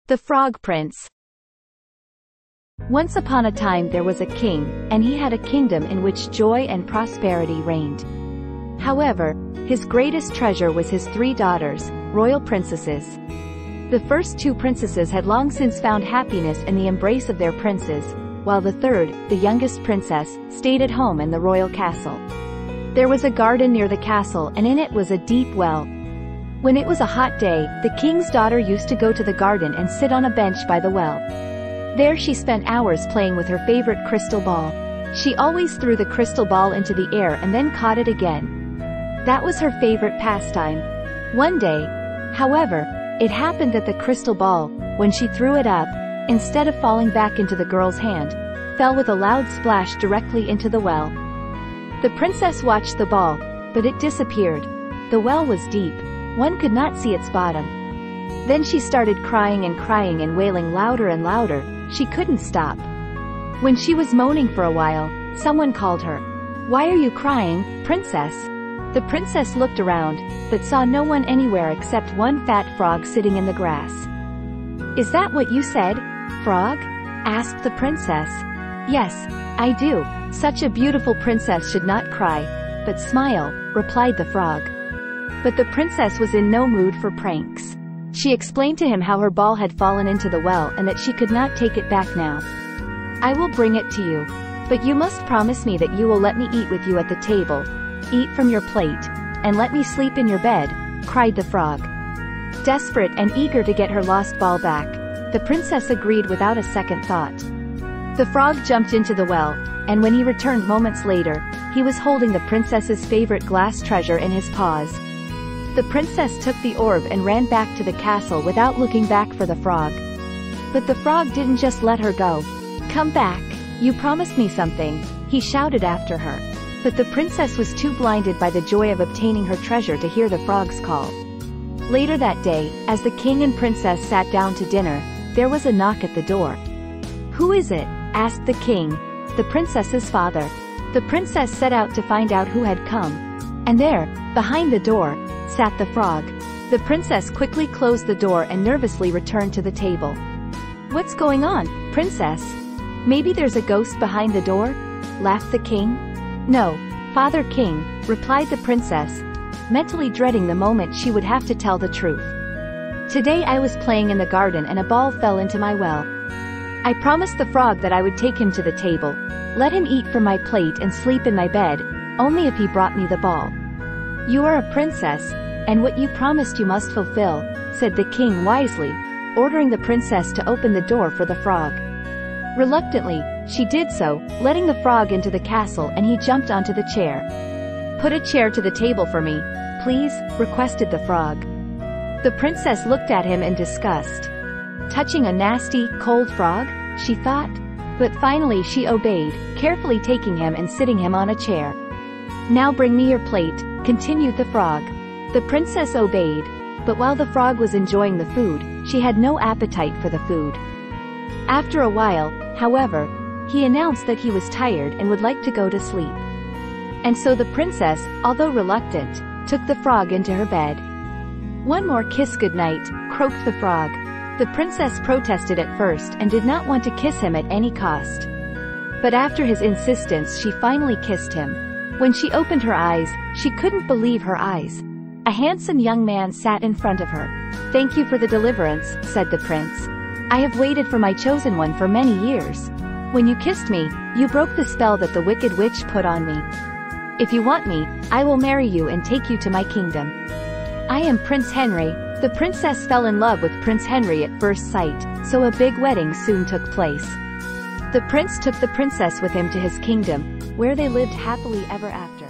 The Frog Prince. Once upon a time there was a king, and he had a kingdom in which joy and prosperity reigned. However, his greatest treasure was his 3 daughters, royal princesses. The first 2 princesses had long since found happiness in the embrace of their princes, while the third, the youngest princess, stayed at home in the royal castle. There was a garden near the castle, and in it was a deep well. When it was a hot day, the king's daughter used to go to the garden and sit on a bench by the well. There she spent hours playing with her favorite crystal ball. She always threw the crystal ball into the air and then caught it again. That was her favorite pastime. One day, however, it happened that the crystal ball, when she threw it up, instead of falling back into the girl's hand, fell with a loud splash directly into the well. The princess watched the ball, but it disappeared. The well was deep. One could not see its bottom. Then she started crying and wailing louder and louder. She couldn't stop. When she was moaning for a while, someone called her. "Why are you crying, princess?" The princess looked around, but saw no one anywhere except one fat frog sitting in the grass. "Is that what you said, frog?" asked the princess. "Yes, I do. Such a beautiful princess should not cry, but smile," replied the frog. But the princess was in no mood for pranks. She explained to him how her ball had fallen into the well and that she could not take it back now. "I will bring it to you, but you must promise me that you will let me eat with you at the table, eat from your plate, and let me sleep in your bed," cried the frog. Desperate and eager to get her lost ball back, the princess agreed without a second thought. The frog jumped into the well, and when he returned moments later, he was holding the princess's favorite glass treasure in his paws. The princess took the orb and ran back to the castle without looking back for the frog. But the frog didn't just let her go. "Come back, you promised me something," he shouted after her. But the princess was too blinded by the joy of obtaining her treasure to hear the frog's call. Later that day, as the king and princess sat down to dinner, there was a knock at the door. "Who is it?" asked the king, the princess's father. The princess set out to find out who had come. And there, behind the door, sat the frog. The princess quickly closed the door and nervously returned to the table. "What's going on, princess? Maybe there's a ghost behind the door?" laughed the king. "No, Father King," replied the princess, mentally dreading the moment she would have to tell the truth. "Today I was playing in the garden and a ball fell into my well. I promised the frog that I would take him to the table, let him eat from my plate and sleep in my bed, only if he brought me the ball. You are a princess, and what you promised you must fulfill," said the king wisely, ordering the princess to open the door for the frog. Reluctantly, she did so, letting the frog into the castle, and he jumped onto the chair. "Put a chair to the table for me, please," requested the frog. The princess looked at him in disgust. Touching a nasty, cold frog, she thought. But finally she obeyed, carefully taking him and sitting him on a chair. "Now bring me your plate," continued the frog. The princess obeyed, but while the frog was enjoying the food, she had no appetite for the food. After a while, however, he announced that he was tired and would like to go to sleep. And so the princess, although reluctant, took the frog into her bed. "One more kiss goodnight," croaked the frog. The princess protested at first and did not want to kiss him at any cost. But after his insistence she finally kissed him. When she opened her eyes, she couldn't believe her eyes. A handsome young man sat in front of her. "Thank you for the deliverance," said the prince. "I have waited for my chosen one for many years. When you kissed me, you broke the spell that the wicked witch put on me. If you want me, I will marry you and take you to my kingdom. I am Prince Henry." The princess fell in love with Prince Henry at first sight, so a big wedding soon took place. The prince took the princess with him to his kingdom, where they lived happily ever after.